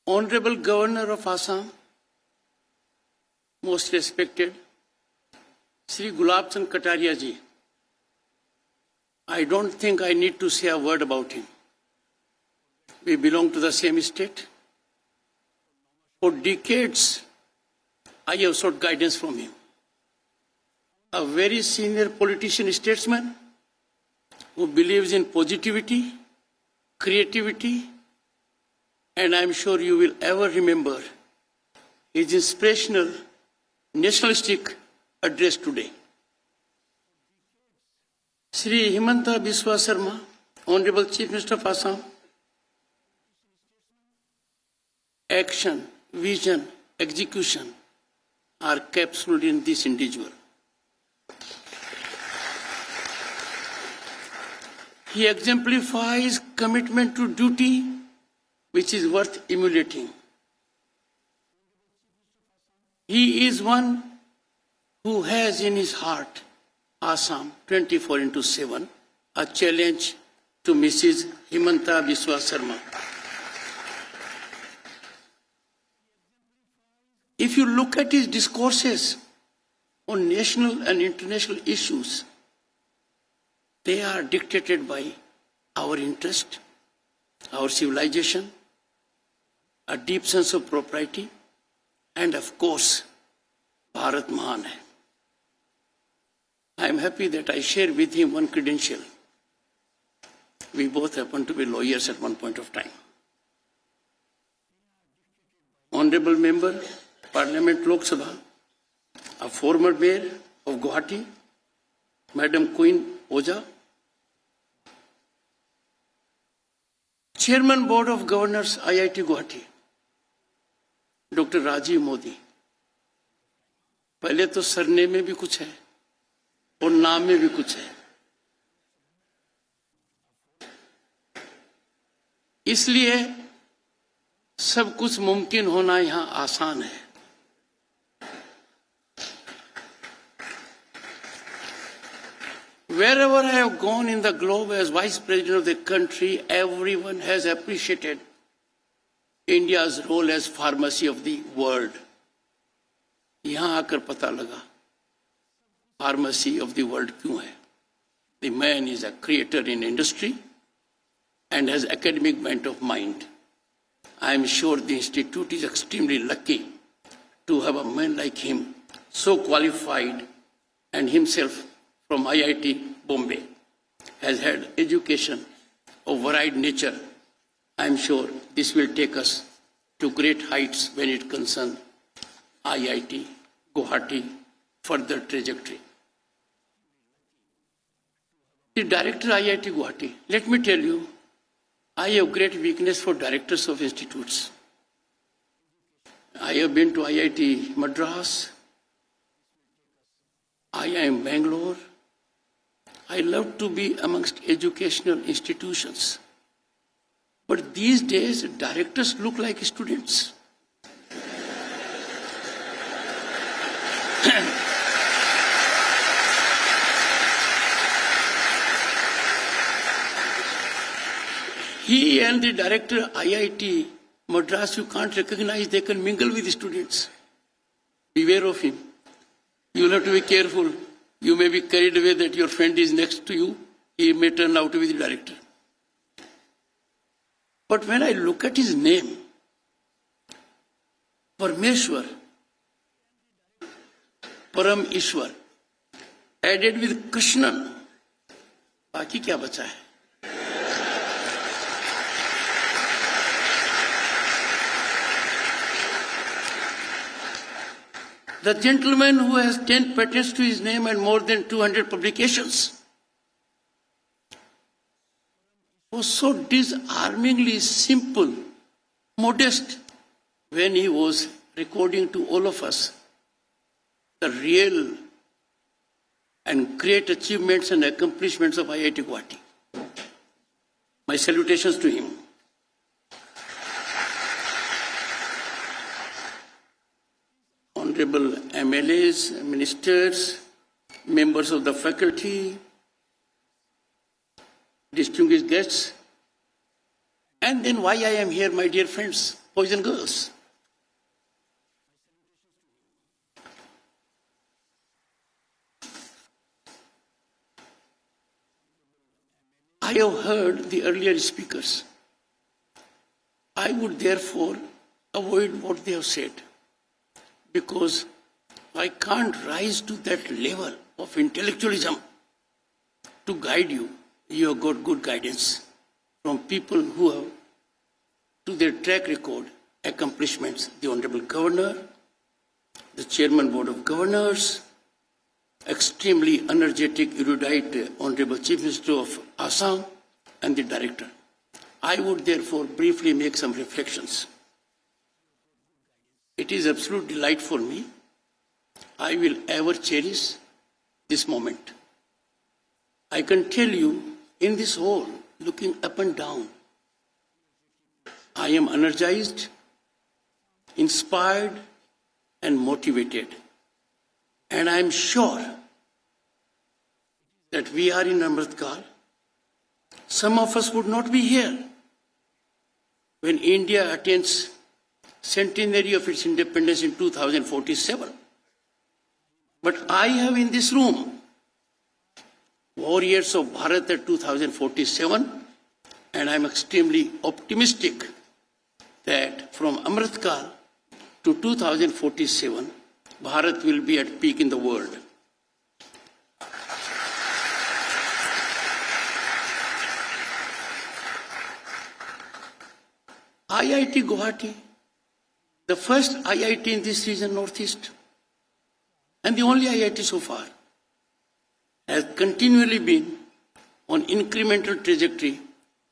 Honorable Governor of Assam, most respected, Sri Gulab Chand Kataria ji, I don't think I need to say a word about him. We belong to the same state. For decades, I have sought guidance from him. A very senior politician, statesman, who believes in positivity, creativity, and I'm sure you will ever remember his inspirational, nationalistic address today. Sri Himanta Biswa Sarma, Honorable Chief Minister of Assam, action, vision, execution are capsuled in this individual. He exemplifies commitment to duty, which is worth emulating. He is one who has in his heart Assam 24/7, a challenge to Mrs. Himanta Biswa Sarma. If you look at his discourses on national and international issues, they are dictated by our interest, our civilization, a deep sense of propriety, and of course, Bharat Mahan hai. I am happy that I share with him one credential. We both happen to be lawyers at one point of time. Honorable Member, Parliament Lok Sabha, a former mayor of Guwahati, Madam Queen Oja, Chairman Board of Governors IIT Guwahati, Dr. Rajiv Modi. पहले तो surname में भी कुछ है और नाम में भी कुछ है, इसलिए सब कुछ मुमकिन होना यहाँ आसान है. Wherever I have gone in the globe as Vice President of the country, everyone has appreciated India's role as pharmacy of the world. यहाँ आकर पता लगा pharmacy of the world क्यों है. The man is a creator in industry and has academic bent of mind. I am sure the institute is extremely lucky to have a man like him, so qualified, and himself from IIT Bombay has had education of varied nature. I am sure this will take us to great heights when it concerns IIT Guwahati further trajectory. The director IIT Guwahati, let me tell you, I have great weakness for directors of institutes. I have been to IIT Madras, IIM Bangalore. I love to be amongst educational institutions. But these days, directors look like students. He and the director IIT Madras, you can't recognize, they can mingle with the students. Beware of him. You will have to be careful. You may be carried away that your friend is next to you. He may turn out to be the director. But when I look at his name, Parmeshwar, Param Ishwar, added with Krishnan, बाकी क्या बचा है? The gentleman who has 10 patents to his name and more than 200 publications was so disarmingly simple, modest, when he was recording to all of us the real and great achievements and accomplishments of IIT Guwahati. My salutations to him. Honorable MLAs, ministers, members of the faculty, distinguished guests, and then why I am here, my dear friends. boys and girls. I have heard the earlier speakers. I would therefore avoid what they have said, because I can't rise to that level of intellectualism to guide you. You have got good guidance from people who have, to their track record, accomplishments, the Honorable Governor, the Chairman Board of Governors, extremely energetic, erudite Honorable Chief Minister of Assam, and the Director. I would therefore briefly make some reflections. It is absolute delight for me. I will ever cherish this moment. I can tell you, in this hall, looking up and down, I am energized, inspired, and motivated. And I am sure that we are in Amrit Kaal. Some of us would not be here when India attains centenary of its independence in 2047. But I have in this room warriors of Bharat at 2047, and I am extremely optimistic that from Amrit Kaal to 2047, Bharat will be at peak in the world. IIT Guwahati, the first IIT in this region, Northeast, and the only IIT so far, has continually been on incremental trajectory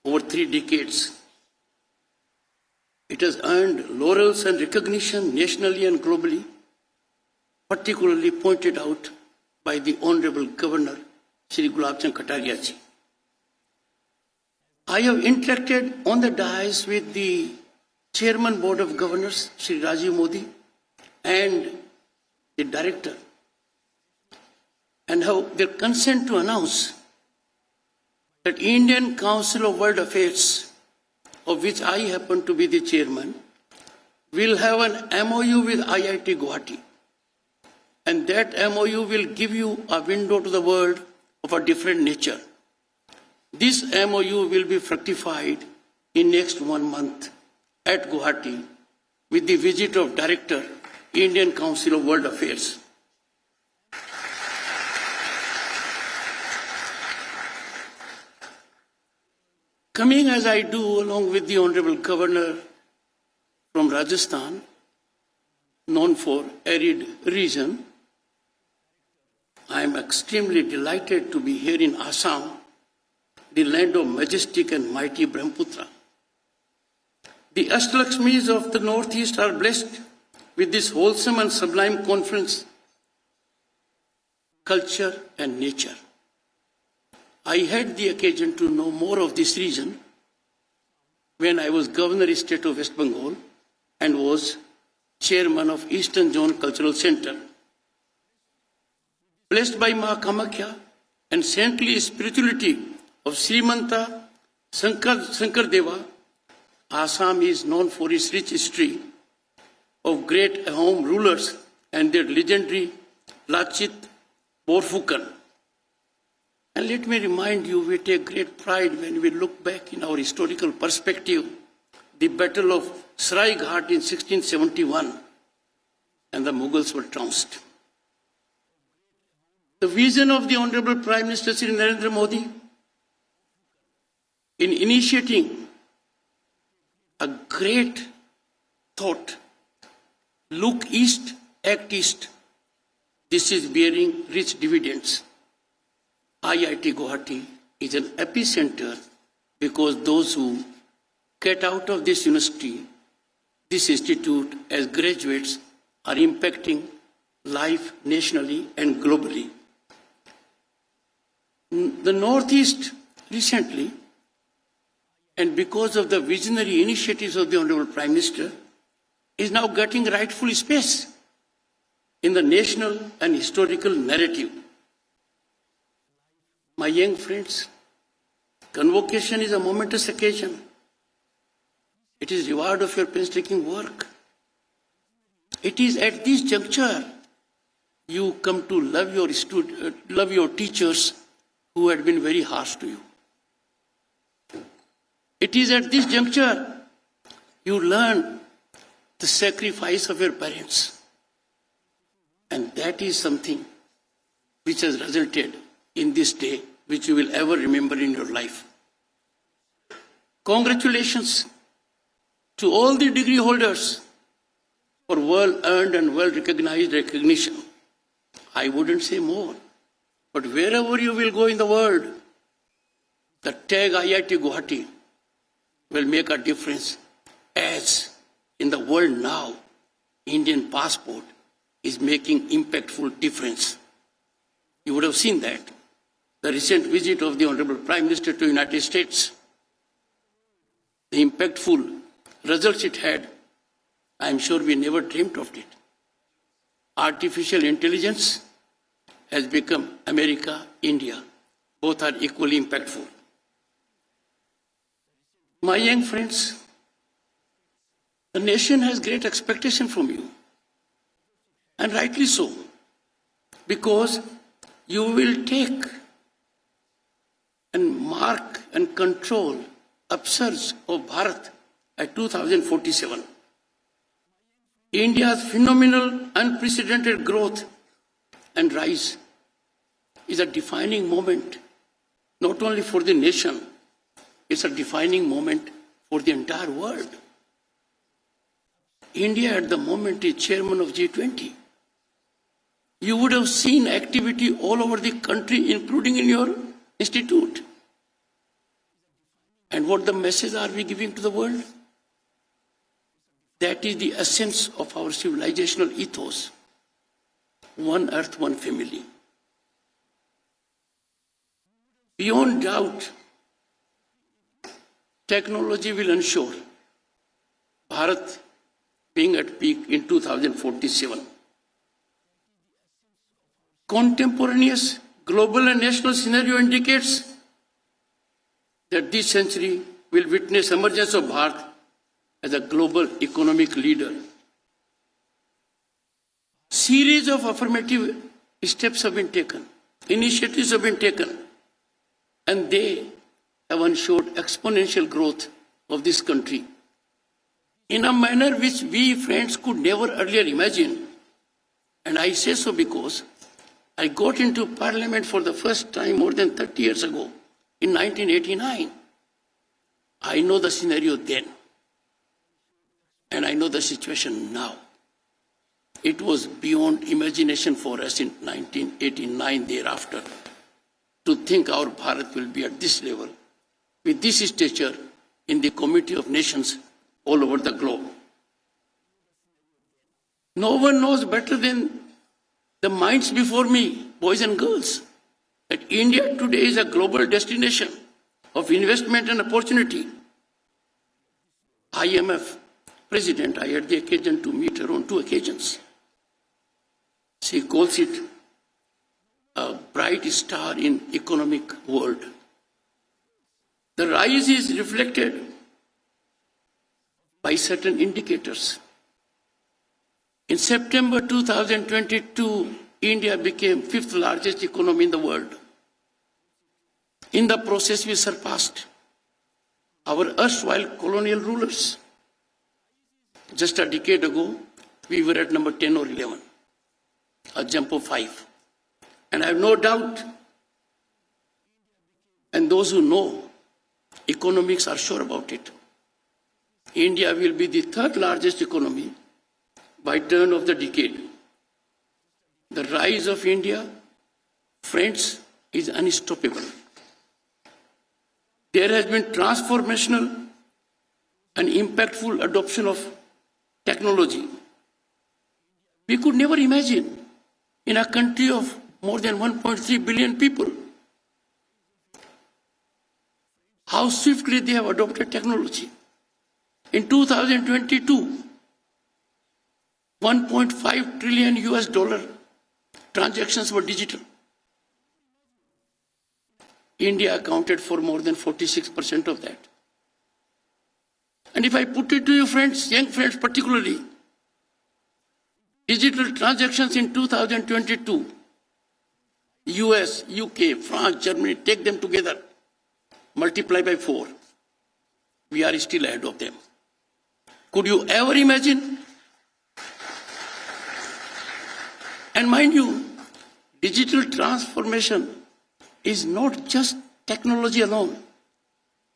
over 3 decades. It has earned laurels and recognition nationally and globally, particularly pointed out by the Honorable Governor, Shri Gulab Chand Kataria ji. I have interacted on the dais with the Chairman Board of Governors, Shri Rajiv Modi, and the Director, and have their consent to announce that Indian Council of World Affairs, of which I happen to be the chairman, will have an MOU with IIT Guwahati. And that MOU will give you a window to the world of a different nature. This MOU will be fructified in next 1 month at Guwahati with the visit of Director, Indian Council of World Affairs. Coming as I do along with the Honorable Governor from Rajasthan, known for arid region, I am extremely delighted to be here in Assam, the land of majestic and mighty Brahmaputra. The Ashtalakshmis of the Northeast are blessed with this wholesome and sublime conference, culture and nature. I had the occasion to know more of this region when I was Governor State of West Bengal and was Chairman of Eastern Zone Cultural Center. Blessed by Ma Kamakhya and saintly spirituality of Srimanta Shankar Deva, Assam is known for its rich history of great home rulers and their legendary Lachit Borphukan. And let me remind you, we take great pride when we look back in our historical perspective, the Battle of Sarai Ghat in 1671, and the Mughals were trounced. The vision of the Honorable Prime Minister Shri Narendra Modi in initiating a great thought, look east, act east, this is bearing rich dividends. IIT Guwahati is an epicenter because those who get out of this university, this institute as graduates are impacting life nationally and globally. The Northeast recently, and because of the visionary initiatives of the Honorable Prime Minister, is now getting rightful space in the national and historical narrative. My young friends, Convocation is a momentous occasion. It is reward of your painstaking work. It is at this juncture you come to love your teachers who had been very harsh to you. It is at this juncture you learn the sacrifice of your parents. And that is something which has resulted in this day, which you will ever remember in your life. Congratulations to all the degree holders for well-earned and well-recognized recognition. I wouldn't say more, but wherever you will go in the world, the tag IIT Guwahati will make a difference, as in the world now, Indian passport is making impactful difference. You would have seen that. The recent visit of the Honorable Prime Minister to the United States, the impactful results it had, I am sure we never dreamt of it. Artificial intelligence has become America, India. Both are equally impactful. My young friends, the nation has great expectation from you. And rightly so, because you will take and mark and control upsurge of Bharat at 2047. India's phenomenal, unprecedented growth and rise is a defining moment, not only for the nation, it's a defining moment for the entire world. India at the moment is chairman of G20. You would have seen activity all over the country, including in your institute. And what the message are we giving to the world? That is the essence of our civilizational ethos. One earth, one family. Beyond doubt, technology will ensure Bharat being at peak in 2047. Contemporaneous global and national scenario indicates that this century will witness emergence of Bharat as a global economic leader. Series of affirmative steps have been taken, initiatives have been taken, and they have ensured exponential growth of this country in a manner which we friends could never earlier imagine. And I say so because I got into Parliament for the first time more than 30 years ago, in 1989. I know the scenario then, and I know the situation now. It was beyond imagination for us in 1989 thereafter to think our Bharat will be at this level, with this stature in the Committee of Nations all over the globe. No one knows better than the minds before me, boys and girls, that India today is a global destination of investment and opportunity. IMF President, I had the occasion to meet her on 2 occasions. She calls it a bright star in economic world. The rise is reflected by certain indicators. In September 2022, India became 5th largest economy in the world. In the process, we surpassed our erstwhile colonial rulers. Just a decade ago, we were at number 10 or 11, a jump of 5. And I have no doubt, and those who know economics are sure about it, India will be the 3rd largest economy by turn of the decade. The rise of India, friends, is unstoppable. There has been transformational and impactful adoption of technology. We could never imagine in a country of more than 1.3 billion people how swiftly they have adopted technology. In 2022, 1.5 trillion US dollar transactions were digital. India accounted for more than 46% of that. And if I put it to you friends, young friends particularly, digital transactions in 2022, US, UK, France, Germany, take them together, multiply by 4. We are still ahead of them. Could you ever imagine? And mind you, digital transformation is not just technology alone.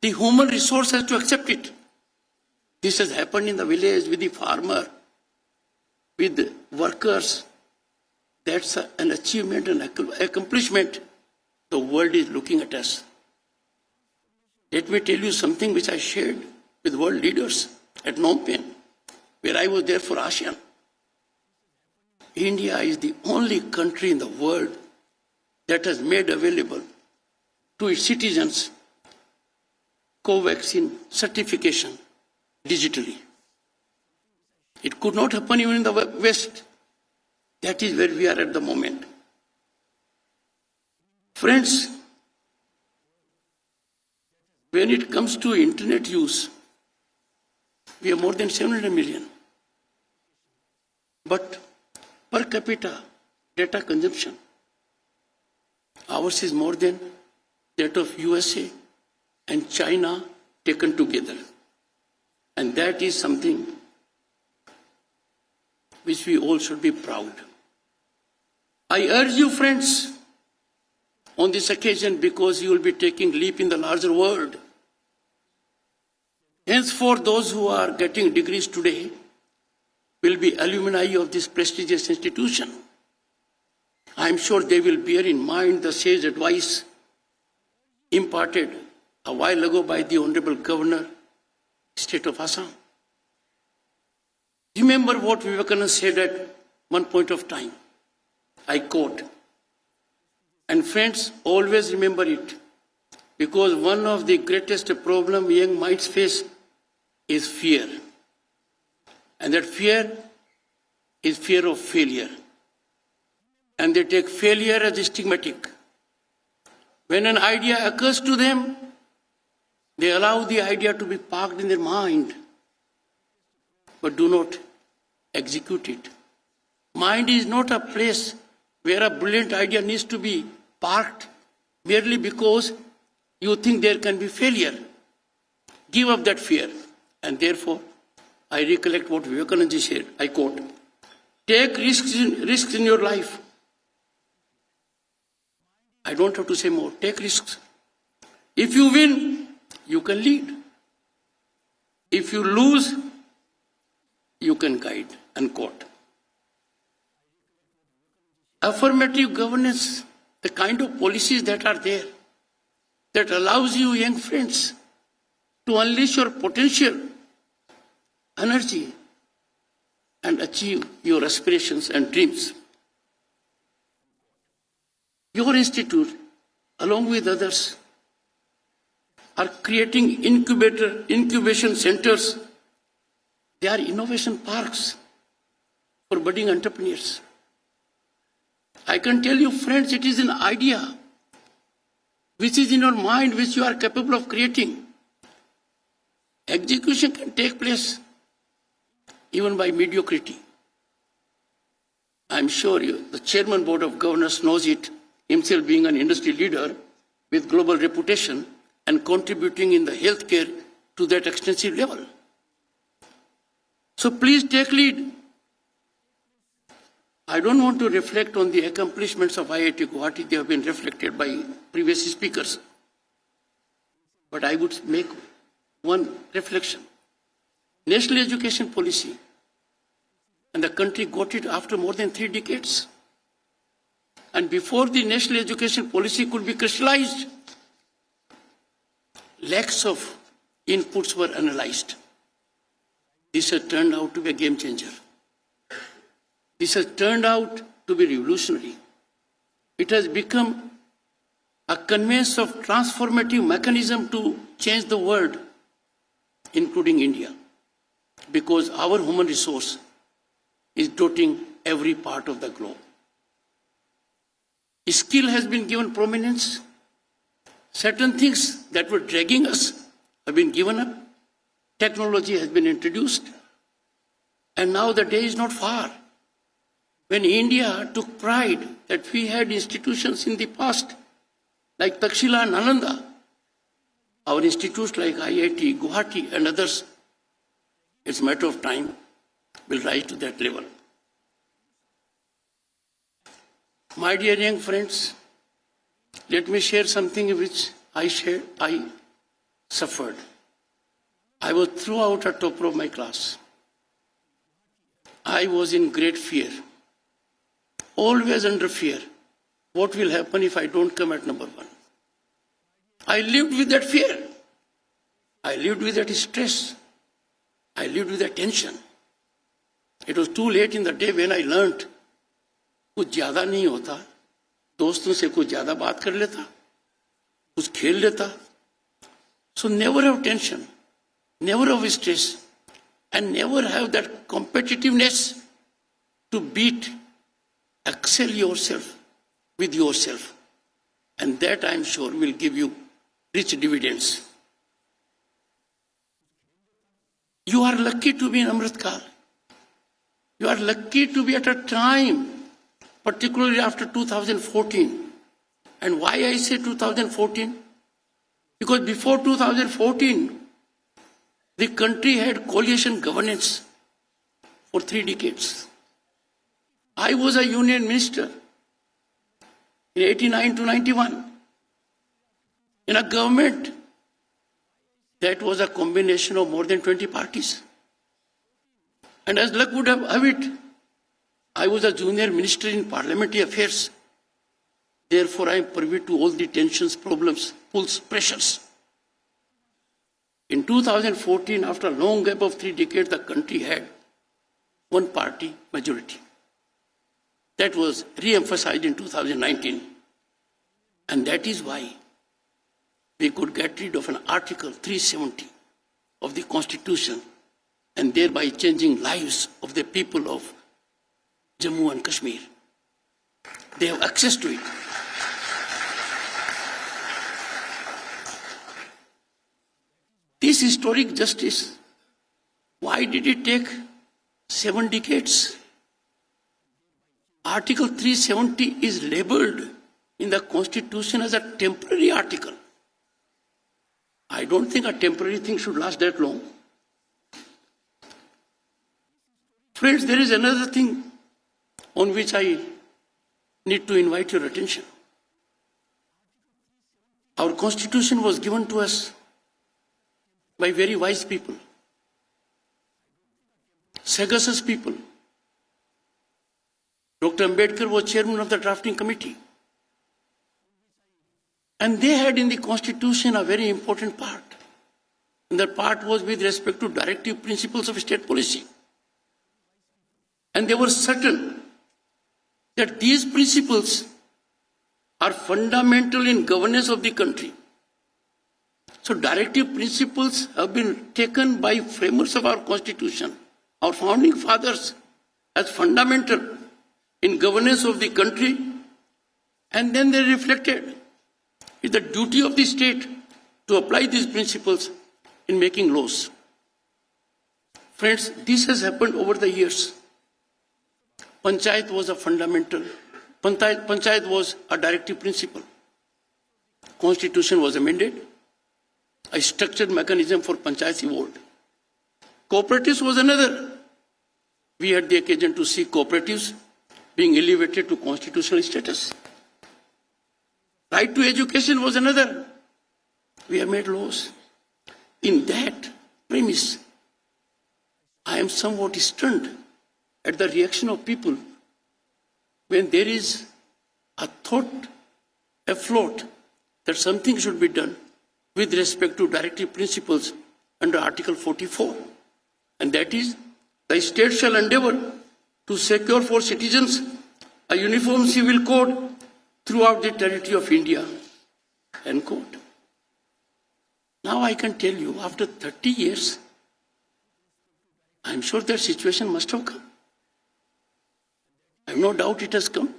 The human resource has to accept it. This has happened in the village with the farmer, with the workers. That's an achievement and accomplishment. The world is looking at us. Let me tell you something which I shared with world leaders at Phnom Penh, where I was there for ASEAN. India is the only country in the world that has made available to its citizens Covaxin certification digitally. It could not happen even in the West. That is where we are at the moment. Friends, when it comes to internet use, we are more than 700 million. But per capita data consumption, ours is more than that of USA and China taken together. And that is something which we all should be proud. I urge you, friends, on this occasion, because you will be taking leap in the larger world. Henceforth, those who are getting degrees today will be alumni of this prestigious institution. I am sure they will bear in mind the sage advice imparted a while ago by the Honorable Governor, State of Assam. Remember what Vivekananda said at one point of time. I quote, and friends, always remember it, because one of the greatest problems young minds face is fear. And that fear is fear of failure. And they take failure as stigmatic. When an idea occurs to them, they allow the idea to be parked in their mind, but do not execute it. Mind is not a place where a brilliant idea needs to be parked merely because you think there can be failure. Give up that fear. And therefore, I recollect what Vivekananda said. I quote, take risks in your life. I don't have to say more. Take risks. If you win, you can lead. If you lose, you can guide. Unquote. Affirmative governance, the kind of policies that are there, that allows you, young friends, to unleash your potential, energy, and achieve your aspirations and dreams. Your institute, along with others, are creating incubation centers. They are innovation parks for budding entrepreneurs. I can tell you, friends, it is an idea which is in your mind, which you are capable of creating. Execution can take place even by mediocrity. I'm sure the Chairman Board of Governors knows it, himself being an industry leader with global reputation and contributing in the healthcare to that extensive level. So please take lead. I don't want to reflect on the accomplishments of IIT Guwahati. They have been reflected by previous speakers. But I would make one reflection. National education policy, and the country got it after more than 3 decades. And before the national education policy could be crystallized, lakhs of inputs were analyzed. This has turned out to be a game changer. This has turned out to be revolutionary. It has become a conveyance of transformative mechanism to change the world, including India, because our human resource is dotting every part of the globe. Skill has been given prominence. Certain things that were dragging us have been given up. technology has been introduced, and now the day is not far when India took pride that we had institutions in the past like Takshila and Nalanda. Our institutes like IIT, Guwahati and others, it's a matter of time, will rise to that level. My dear young friends, let me share something which I suffered. I was throughout a topper of my class. I was in great fear, always under fear. What will happen if I don't come at number one? I lived with that fear. I lived with that stress. I lived with that tension. It was too late in the day when I learned कुछ ज्यादा नहीं होता, दोस्तों से कुछ ज्यादा बात कर लेता, कुछ खेल लेता. So never have tension, never have stress, and never have that competitiveness to beat, excel yourself with yourself. And that I am sure will give you rich dividends. You are lucky to be in Amritkal. You are lucky to be at a time, particularly after 2014. And why I say 2014? Because before 2014, the country had coalition governance for 3 decades. I was a union minister in 89 to 91 in a government that was a combination of more than 20 parties. And as luck would have it, I was a junior minister in parliamentary affairs. Therefore, I am privy to all the tensions, problems, pulls, pressures. In 2014, after a long gap of 3 decades, the country had one party majority. That was re-emphasized in 2019. And that is why we could get rid of an Article 370 of the Constitution and thereby changing lives of the people of Jammu and Kashmir. They have access to it. This historic justice, why did it take 7 decades? Article 370 is labeled in the Constitution as a temporary article. I don't think a temporary thing should last that long. Friends, there is another thing on which I need to invite your attention. Our Constitution was given to us by very wise people, sagacious people. Dr. Ambedkar was chairman of the drafting committee. And they had in the Constitution a very important part. And that part was with respect to directive principles of state policy. And they were certain that these principles are fundamental in governance of the country. So directive principles have been taken by framers of our Constitution, our founding fathers, as fundamental in governance of the country. And then they reflected it's the duty of the state to apply these principles in making laws. Friends, this has happened over the years. Panchayat was a fundamental, Panchayat was a directive principle. Constitution was amended, a structured mechanism for Panchayats evolved. Cooperatives was another. We had the occasion to see cooperatives being elevated to constitutional status. Right to education was another. We have made laws. In that premise, I am somewhat stunned at the reaction of people when there is a thought afloat that something should be done with respect to directive principles under Article 44. And that is, the state shall endeavor to secure for citizens a uniform civil code throughout the territory of India. End quote. Now I can tell you, after 30 years, I'm sure that situation must have come. I have no doubt it has come.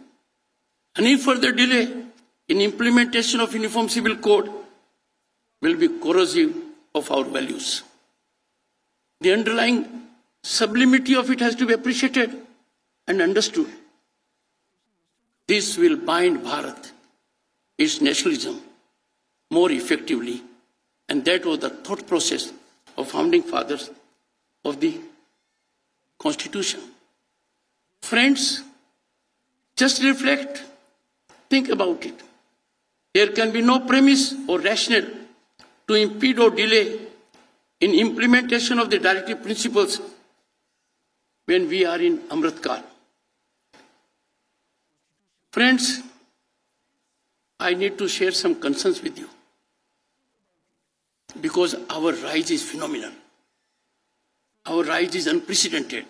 Any further delay in implementation of Uniform Civil Code will be corrosive of our values. The underlying sublimity of it has to be appreciated and understood. This will bind Bharat, its nationalism, more effectively. And that was the thought process of founding fathers of the Constitution. Friends, just reflect, think about it. There can be no premise or rationale to impede or delay in implementation of the directive principles when we are in Amrit Kal. Friends, I need to share some concerns with you because our rise is phenomenal. Our rise is unprecedented.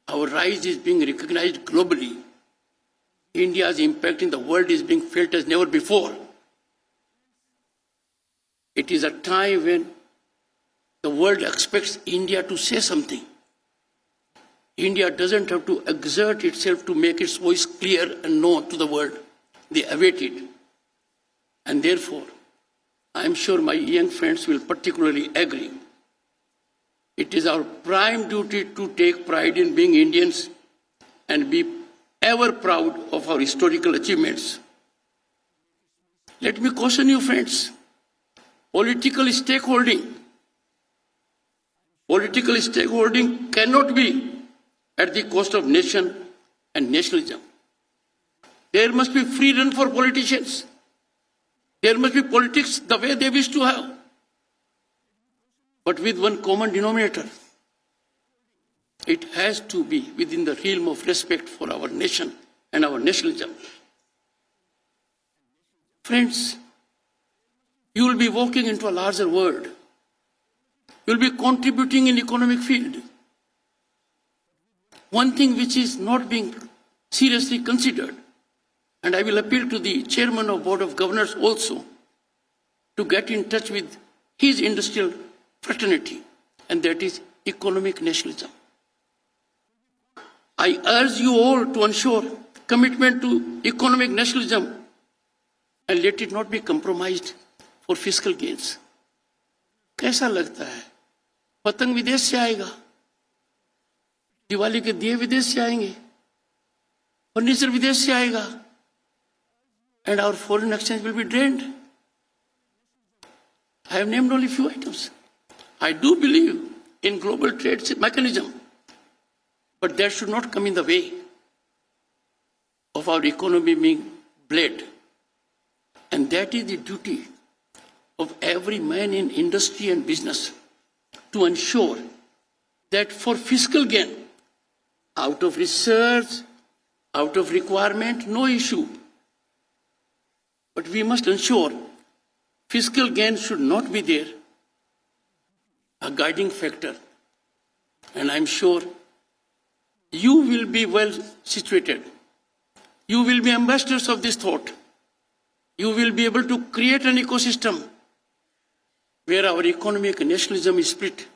Our rise is being recognized globally. India's impact in the world is being felt as never before. It is a time when the world expects India to say something. India doesn't have to exert itself to make its voice clear and known to the world. They await it. And therefore, I am sure my young friends will particularly agree. It is our prime duty to take pride in being Indians and be ever proud of our historical achievements. Let me caution you, friends. Political stakeholding cannot be at the cost of nation and nationalism. There must be free run for politicians. There must be politics the way they wish to have, but with one common denominator. It has to be within the realm of respect for our nation and our nationalism. Friends, you will be walking into a larger world. You will be contributing in economic field. One thing which is not being seriously considered, and I will appeal to the chairman of Board of Governors also to get in touch with his industrial fraternity, and that is economic nationalism. I urge you all to ensure commitment to economic nationalism and let it not be compromised for fiscal gains. कैसा लगता है? पतंग विदेश से आएगा, दिवाली के दिए विदेश से आएंगे, फर्नीचर विदेश से आएगा, and our foreign exchange will be drained. I have named only few items. I do believe in global trade mechanism, but that should not come in the way of our economy being bled. And that is the duty of every man in industry and business to ensure that for fiscal gain, out of research, out of requirement, no issue. But we must ensure fiscal gain should not be there, a guiding factor. And I'm sure you will be well situated. You will be ambassadors of this thought. You will be able to create an ecosystem where our economic nationalism is split,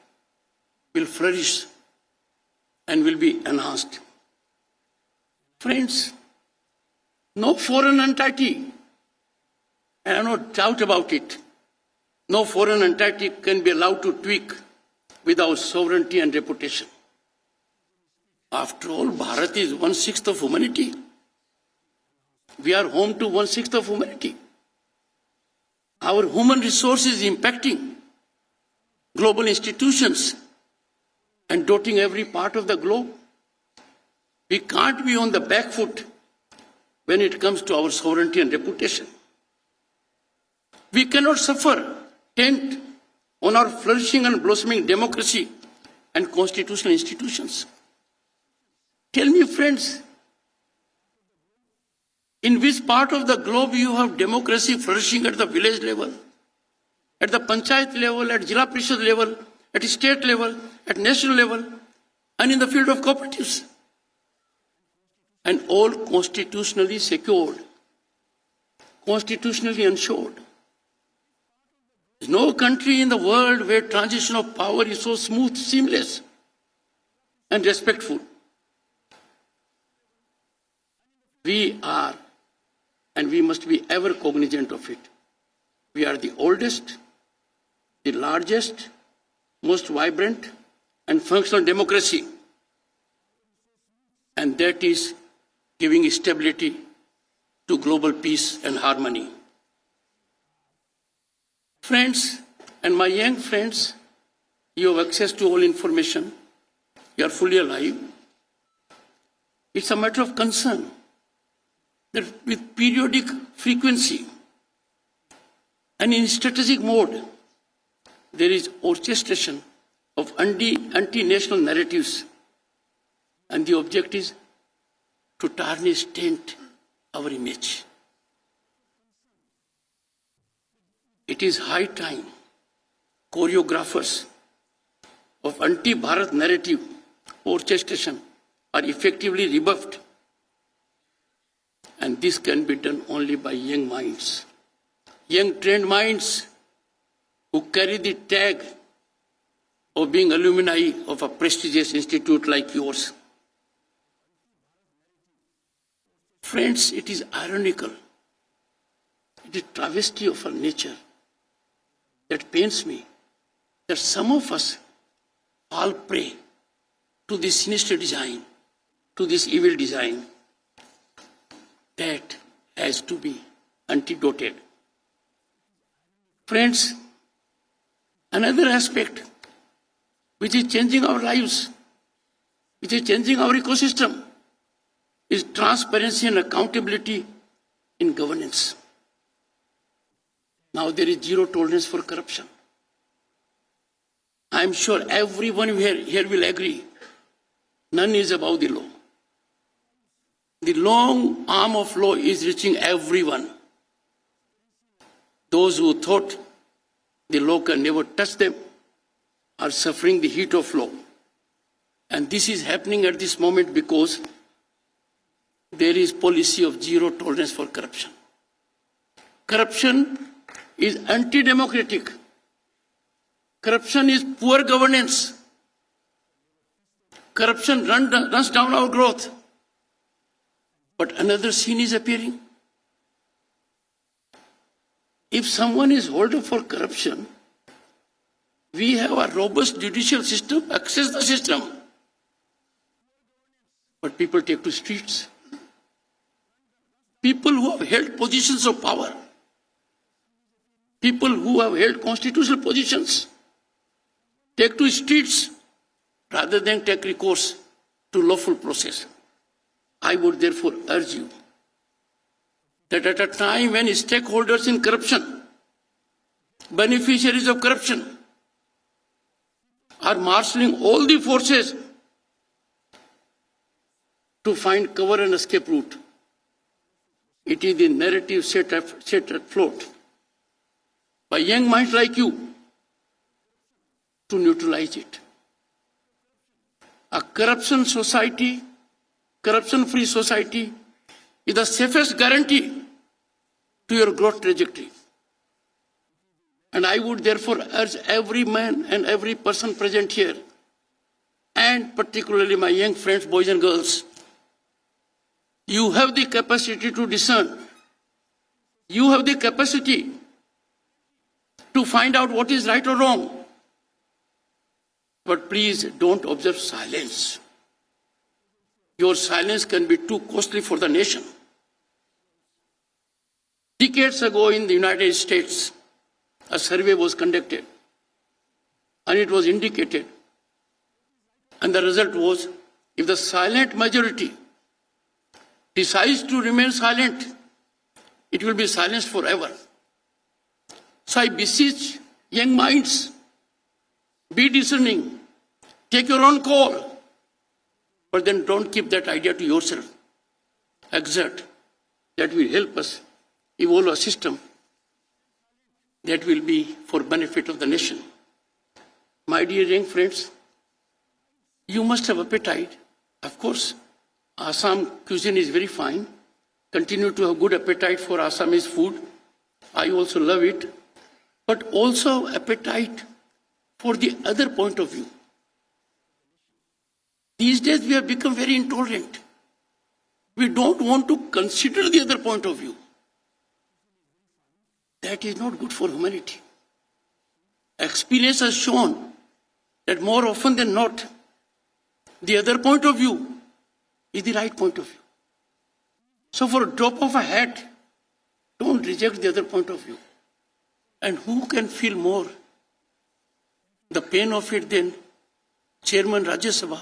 will flourish and will be enhanced. Friends, no foreign entity, and I have no doubt about it, no foreign entity can be allowed to tweak with our sovereignty and reputation. After all, Bharat is 1/6 of humanity. We are home to 1/6 of humanity. Our human resource is impacting global institutions and dotting every part of the globe. We can't be on the back foot when it comes to our sovereignty and reputation. We cannot suffer tent on our flourishing and blossoming democracy and constitutional institutions. Tell me, friends, in which part of the globe you have democracy flourishing at the village level, at the panchayat level, at Jila Parishad level, at state level, at national level, and in the field of cooperatives? And all constitutionally secured, constitutionally ensured. There's no country in the world where transition of power is so smooth, seamless, and respectful. We are, and we must be ever cognizant of it. We are the oldest, the largest, most vibrant, and functional democracy. And that is giving stability to global peace and harmony. Friends, and my young friends, you have access to all information. You are fully alive. It's a matter of concern that with periodic frequency and in strategic mode, there is orchestration of anti-national narratives, and the object is to tarnish, taint our image. It is high time choreographers of anti-Bharat narrative orchestration are effectively rebuffed, and this can be done only by young minds, young trained minds who carry the tag of being alumni of a prestigious institute like yours. Friends, it is ironical, it is travesty of our nature that pains me that some of us fall prey to this sinister design, to this evil design that has to be antidoted. Friends, another aspect which is changing our lives, which is changing our ecosystem, is transparency and accountability in governance. Now there is zero tolerance for corruption. I am sure everyone here will agree, none is above the law. The long arm of law is reaching everyone. Those who thought the law can never touch them are suffering the heat of law. And this is happening at this moment because there is policy of zero tolerance for corruption. Corruption is anti-democratic. Corruption is poor governance. Corruption runs down our growth. But another scene is appearing. If someone is held up for corruption, we have a robust judicial system, access the system. But people take to streets. People who have held positions of power, people who have held constitutional positions, take to streets rather than take recourse to lawful process. I would therefore urge you that at a time when stakeholders in corruption, beneficiaries of corruption, are marshalling all the forces to find cover and escape route, it is the narrative set afloat by young minds like you to neutralize it. A corruption society, corruption-free society is the safest guarantee to your growth trajectory. And I would therefore urge every man and every person present here, and particularly my young friends, boys and girls, you have the capacity to discern. You have the capacity to find out what is right or wrong. But please don't observe silence. Your silence can be too costly for the nation. Decades ago in the United States, a survey was conducted and it was indicated, and the result was, if the silent majority decides to remain silent, it will be silenced forever. So I beseech young minds, be discerning, take your own call, but then don't keep that idea to yourself. Exert. That will help us evolve a system that will be for benefit of the nation. My dear young friends, you must have appetite. Of course, Assam cuisine is very fine. Continue to have good appetite for Assamese food. I also love it. But also appetite for the other point of view. These days we have become very intolerant. We don't want to consider the other point of view. That is not good for humanity. Experience has shown that more often than not, the other point of view is the right point of view. So for a drop of a hat, don't reject the other point of view. And who can feel more the pain of it than Chairman Rajya Sabha,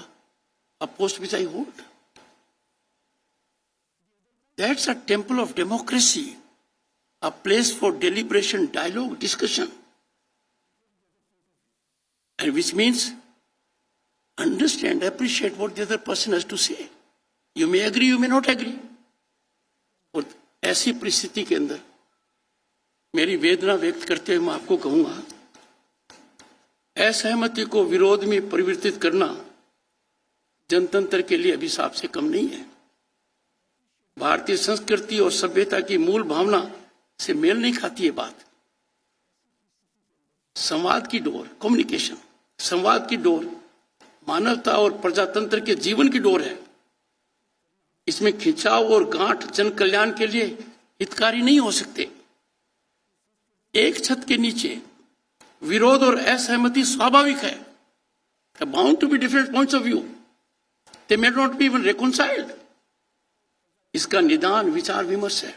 a post which I hold? That's a temple of democracy, a place for deliberation, dialogue, discussion. And which means understand, appreciate what the other person has to say. You may agree, you may not agree. और ऐसी परिस्थिति के अंदर मेरी वेदना व्यक्त करते हुए मैं आपको कहूंगा, असहमति को विरोध में परिवर्तित करना जनतंत्र के लिए अभिशाप से कम नहीं है। भारतीय संस्कृति और सभ्यता की मूल भावना से मेल नहीं खाती है बात। संवाद की डोर, कम्युनिकेशन, संवाद की डोर मानवता और प्रजातंत्र के जीवन की डोर है। इसमें खिंचाव और गांठ जन कल्याण के लिए हितकारी नहीं हो सकते। एक छत के नीचे विरोध और असहमति स्वाभाविक है। Bound to be different points of view, they may not be even reconciled. इसका निदान विचार विमर्श है।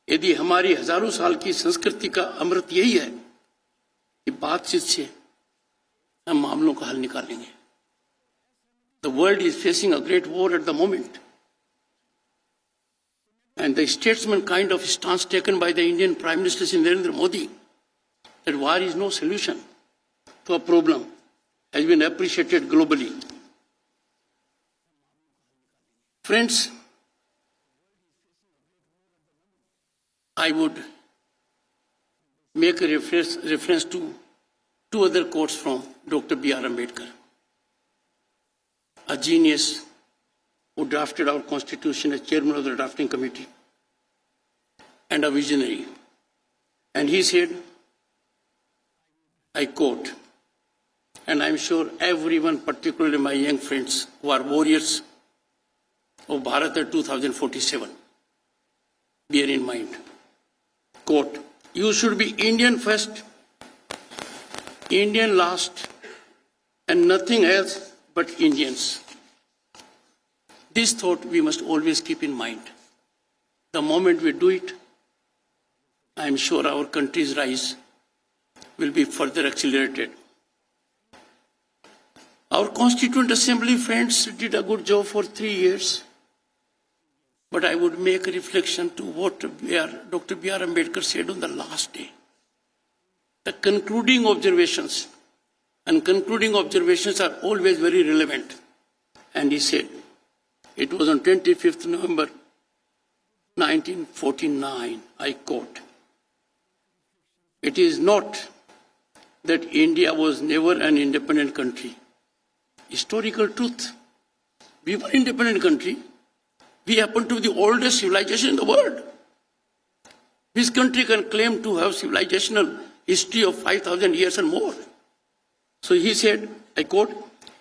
यदि हमारी हजारों साल की संस्कृति का अमृत यही है कि बातचीत से हम मामलों का हल निकालेंगे। The world is facing a great war at the moment. And the statesman kind of stance taken by the Indian Prime Minister Narendra Modi, that war is no solution to a problem, has been appreciated globally. Friends, I would make a reference to two other quotes from Dr. B.R. Ambedkar, a genius who drafted our constitution as chairman of the drafting committee and a visionary. And he said, I quote, and I'm sure everyone, particularly my young friends who are warriors of Bharat 2047, bear in mind, quote, you should be Indian first, Indian last, and nothing else but Indians. This thought we must always keep in mind. The moment we do it, I am sure our country's rise will be further accelerated. Our Constituent Assembly friends did a good job for 3 years, but I would make a reflection to what Dr. B.R. Ambedkar said on the last day. The concluding observations, and concluding observations are always very relevant. And he said, it was on 25th November 1949, I quote, it is not that India was never an independent country. Historical truth. We were an independent country. We happen to be the oldest civilization in the world. This country can claim to have civilizational history of 5,000 years and more. So he said, I quote,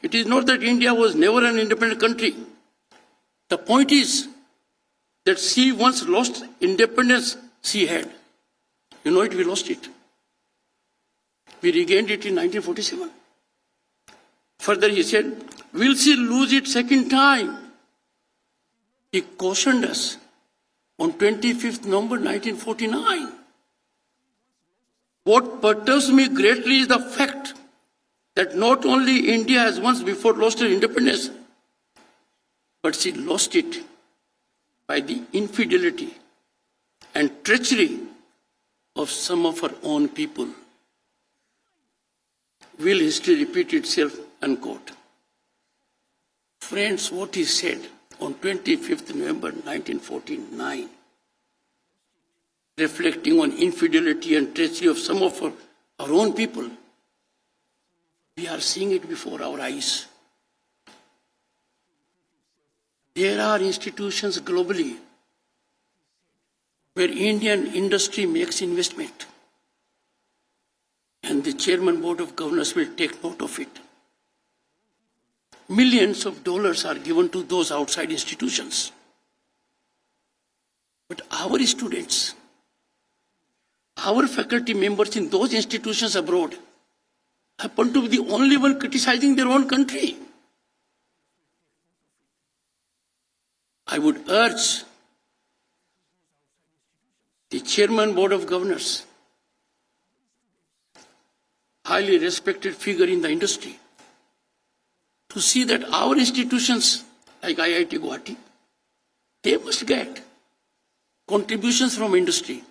it is not that India was never an independent country. The point is that she once lost independence she had. You know it, we lost it. We regained it in 1947. Further he said, will she lose it second time? He cautioned us on 25th November 1949. What perturbs me greatly is the fact that not only India has once before lost her independence, but she lost it by the infidelity and treachery of some of her own people. Will history repeat itself? Unquote. Friends, what he said on 25th November 1949, reflecting on infidelity and treachery of some of our own people, we are seeing it before our eyes. There are institutions globally where Indian industry makes investment, and the Chairman Board of Governors will take note of it. Millions of dollars are given to those outside institutions. But our students, our faculty members in those institutions abroad, happen to be the only one criticizing their own country. I would urge the Chairman Board of Governors, highly respected figure in the industry, to see that our institutions like IIT Guwahati, they must get contributions from industry.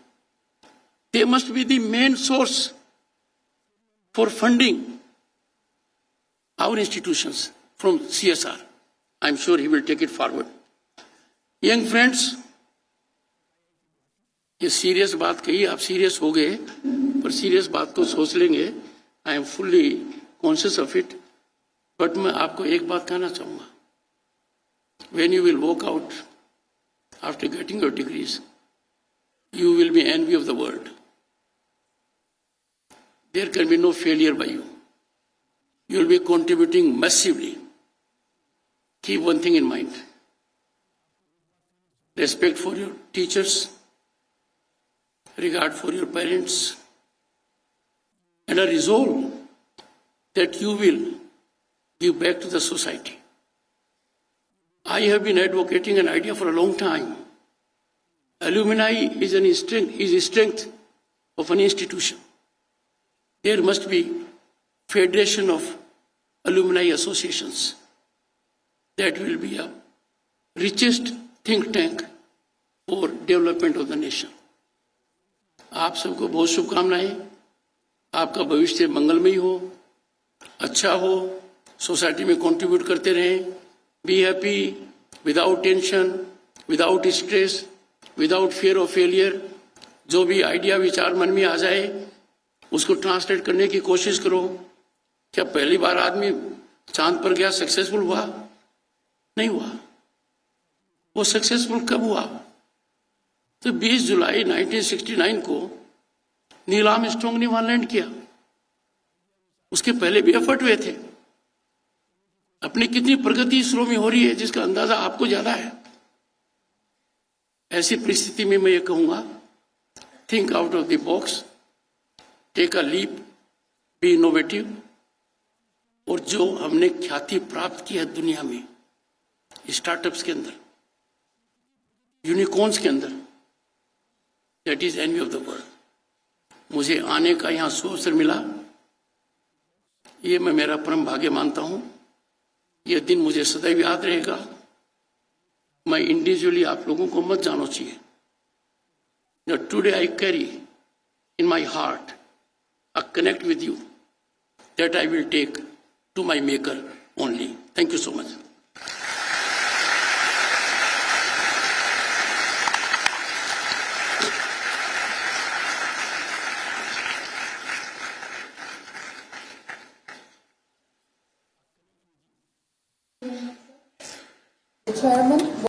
They must be the main source for funding our institutions from CSR. I'm sure he will take it forward. Young friends, ये serious बात कही, आप serious हो गए, पर serious बात को सोच लेंगे. I am fully conscious of it. But मैं आपको एक बात कहना चाहूंगा. When you will walk out after getting your degrees, you will be envy of the world. There can be no failure by you. You will be contributing massively. Keep one thing in mind. Respect for your teachers, regard for your parents, and a resolve that you will give back to the society. I have been advocating an idea for a long time. Alumni is a strength of an institution. There must be federation of alumni associations. That will be a richest think tank for development of the nation. आप सबको बहुत शुभकामनाएं. आपका भविष्य मंगलमय हो, अच्छा हो, सोसाइटी में कंट्रीब्यूट करते रहें. Be happy, without tension, without stress, without fear of failure. जो भी आइडिया विचार मन में आ जाए उसको ट्रांसलेट करने की कोशिश करो. क्या पहली बार आदमी चांद पर गया सक्सेसफुल हुआ? नहीं हुआ. वो सक्सेसफुल कब हुआ? तो 20 जुलाई 1969 को नील आर्मस्ट्रांग ने वहां लैंड किया. उसके पहले भी एफर्ट हुए थे. अपनी कितनी प्रगति इसरो में हो रही है जिसका अंदाजा आपको ज्यादा है. ऐसी परिस्थिति में मैं ये कहूंगा, think out of the box, take a leap, be innovative. और जो हमने ख्याति प्राप्त की है दुनिया में स्टार्टअप्स के अंदर, यूनिकॉर्न्स के अंदर, that is envy of the world. मुझे आने का यहां अवसर मिला, ये मैं मेरा परम भाग्य मानता हूं. यह दिन मुझे सदैव याद रहेगा. मैं इंडिविजुअली आप लोगों को मत जानो चाहिए. Today I carry in my heart a connect with you that I will take to my maker only. Thank you so much. Chairman,